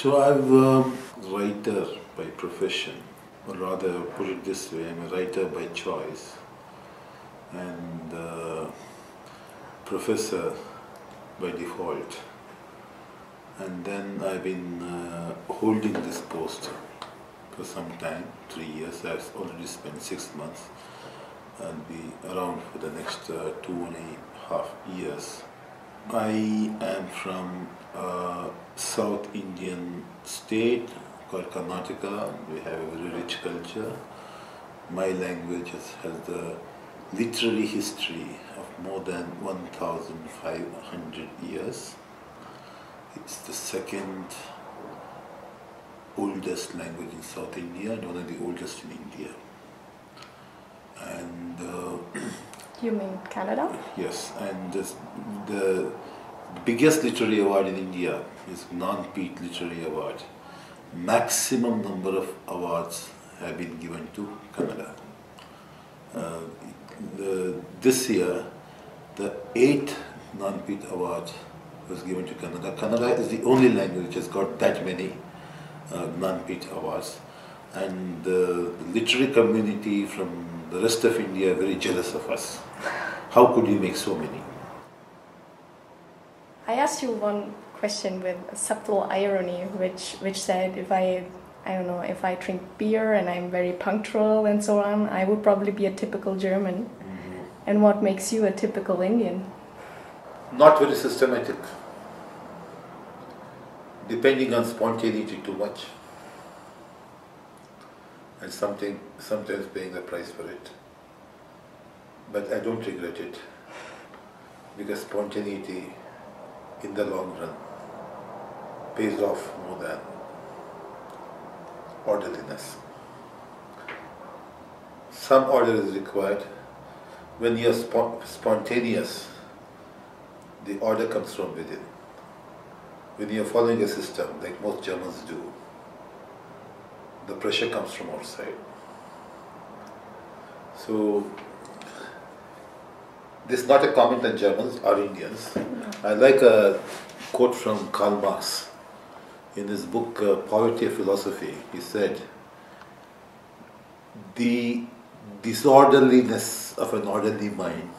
So I'm a writer by profession, or rather put it this way, I'm a writer by choice and professor by default. And then I've been holding this post for some time, 3 years. I've already spent 6 months. I'll be around for the next 2.5 years. I am from a South Indian state called Karnataka. We have a very rich culture. My language has the literary history of more than 1,500 years. It's the second oldest language in South India and one of the oldest in India. And you mean Canada? Yes, and the biggest literary award in India is Gnanpith Literary Award. Maximum number of awards have been given to Kannada. This year, the 8th Gnanpith Award was given to Kannada. Kannada is the only language which has got that many Gnanpith Awards. And the literary community from the rest of India are very jealous of us. How could you make so many? I asked you one question with a subtle irony, which said if I don't know, if I drink beer and I'm very punctual and so on, I would probably be a typical German. Mm-hmm. And what makes you a typical Indian? Not very systematic. Depending on spontaneity too much. And sometimes paying the price for it. But I don't regret it. Because spontaneity in the long run pays off more than orderliness. Some order is required. When you are spontaneous, the order comes from within. When you are following a system, like most Germans do, the pressure comes from outside. So, this is not a comment on Germans or Indians. I like a quote from Karl Marx. In his book, Poverty of Philosophy, he said, "The disorderliness of an orderly mind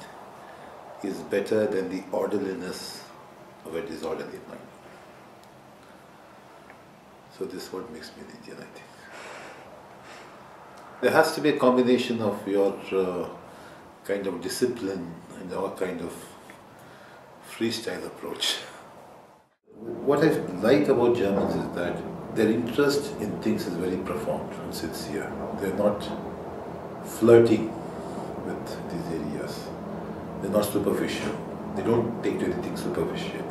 is better than the orderliness of a disorderly mind." So this is what makes me an Indian, I think. There has to be a combination of your kind of discipline and our kind of freestyle approach. What I like about Germans is that their interest in things is very profound and sincere. They're not flirting with these areas. They're not superficial. They don't take to anything superficially.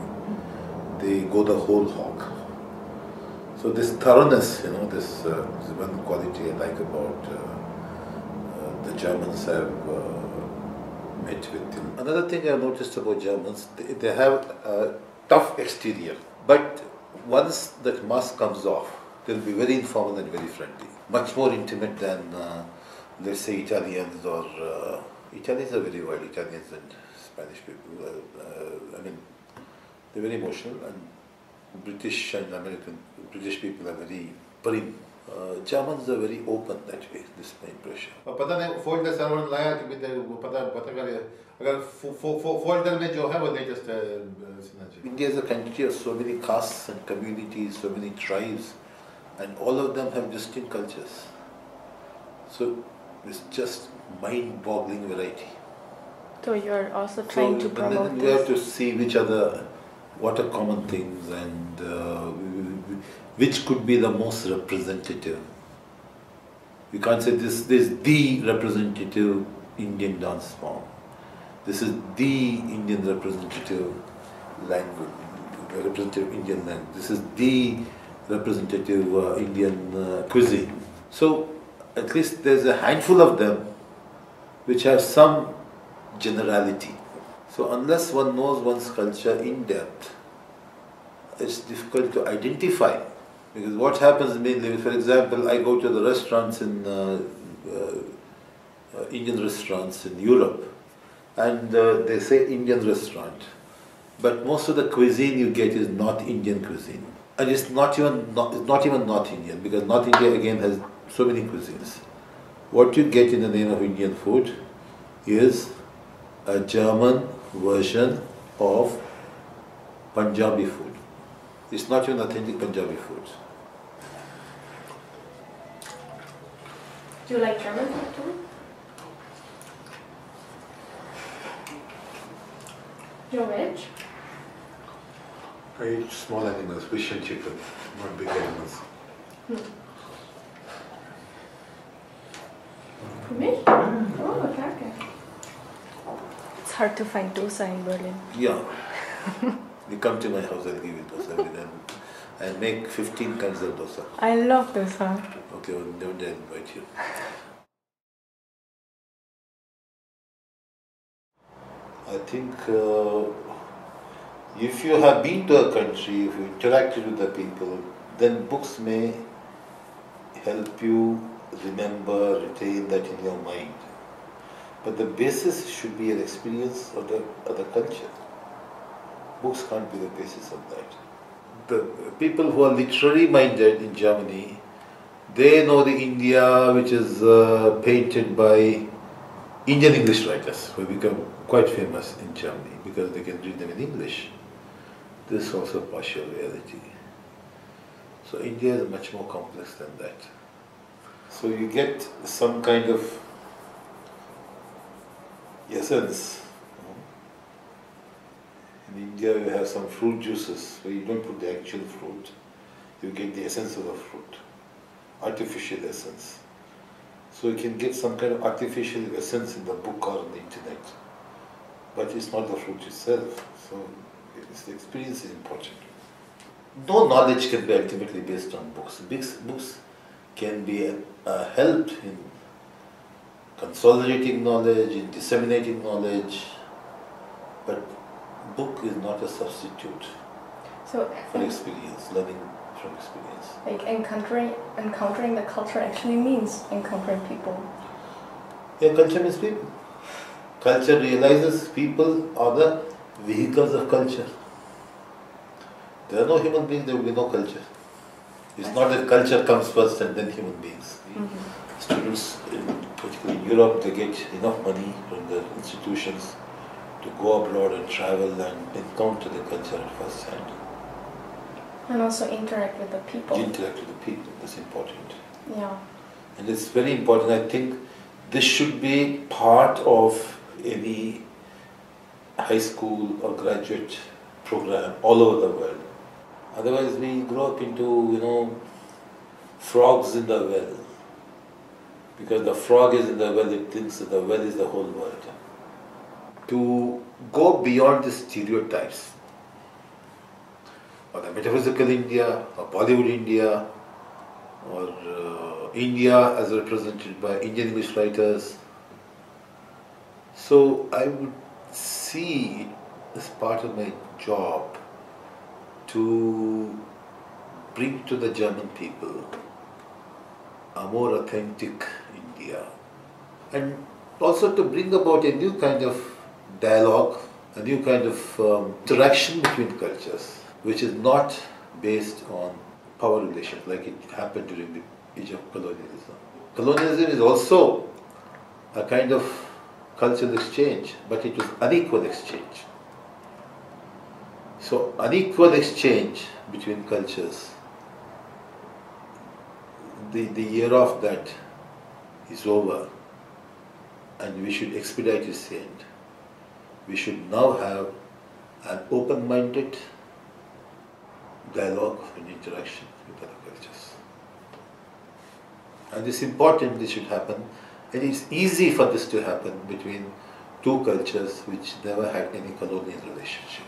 They go the whole hog. So this thoroughness, this is one quality I like about the Germans have met with. Another thing I've noticed about Germans, they have a tough exterior, but once that mask comes off, they'll be very informal and very friendly. Much more intimate than, let's say, Italians or... Italians are very wild, Italians and Spanish people. They're very emotional, and British and British people are very prim. Germans are very open that way, this is my impression. पता नहीं folder server लाया कि पता कर अगर folder में जो है वो लेटेस्ट है. India is a country of so many castes and communities, so many tribes, and all of them have distinct cultures. So it's just mind-boggling variety. So you're also trying to promote this? We have to see what are common things and which could be the most representative. We can't say this is the representative Indian dance form. This is the Indian representative language, representative Indian language. This is the representative Indian cuisine. So at least there's a handful of them which have some generality. So unless one knows one's culture in depth, it's difficult to identify. Because what happens mainly, for example, I go to the restaurants in Indian restaurants in Europe, and they say Indian restaurant, but most of the cuisine you get is North Indian cuisine. And it's not even North Indian, because North India again has so many cuisines. What you get in the name of Indian food is a German version of Punjabi food. It's not even authentic Punjabi food. Do you like German food too? You're veg? I eat small animals, fish and chicken, not big animals. For me? Oh, okay. It's hard to find dosa in Berlin. Yeah. You come to my house, I'll give you dosa every day. I make 15 kinds of dosa. I love dosa. Okay, well, one day I'll invite you. I think if you have been to a country, if you interacted with the people, then books may help you remember, retain that in your mind. But the basis should be an experience of the culture. Books can't be the basis of that. The people who are literary minded in Germany, they know the India which is painted by Indian English writers who become quite famous in Germany because they can read them in English. This is also partial reality. So India is much more complex than that. So you get some kind of essence. In India you have some fruit juices where you don't put the actual fruit, you get the essence of the fruit, artificial essence. So you can get some kind of artificial essence in the book or on the internet, but it's not the fruit itself. So the experience is important. No knowledge can be ultimately based on books. Books can be a help in consolidating knowledge, in disseminating knowledge, but book is not a substitute for experience, learning from experience. Like encountering the culture actually means encountering people. Yeah, culture means people. Culture realizes people are the vehicles of culture. There are no human beings, there will be no culture. It's not that culture comes first and then human beings. Mm-hmm. Students, particularly in Europe, they get enough money from the institutions to go abroad and travel and encounter the culture at first hand. And also interact with the people. Interact with the people, that's important. Yeah. And it's very important. I think this should be part of any high school or graduate program all over the world. Otherwise we grow up into, frogs in the well. Because the frog is in the well, it thinks that the well is the whole world. To go beyond the stereotypes, or the metaphysical India, or Bollywood India, or India as represented by Indian English writers. So I would see it as part of my job to bring to the German people a more authentic India, and also to bring about a new kind of dialogue, a new kind of interaction between cultures, which is not based on power relations like it happened during the age of colonialism. Colonialism is also a kind of cultural exchange, but it was unequal exchange. So unequal exchange between cultures, the era of that is over, and we should expedite its end. We should now have an open-minded dialogue and interaction with other cultures. And it's important this should happen, and it's easy for this to happen between two cultures which never had any colonial relationship.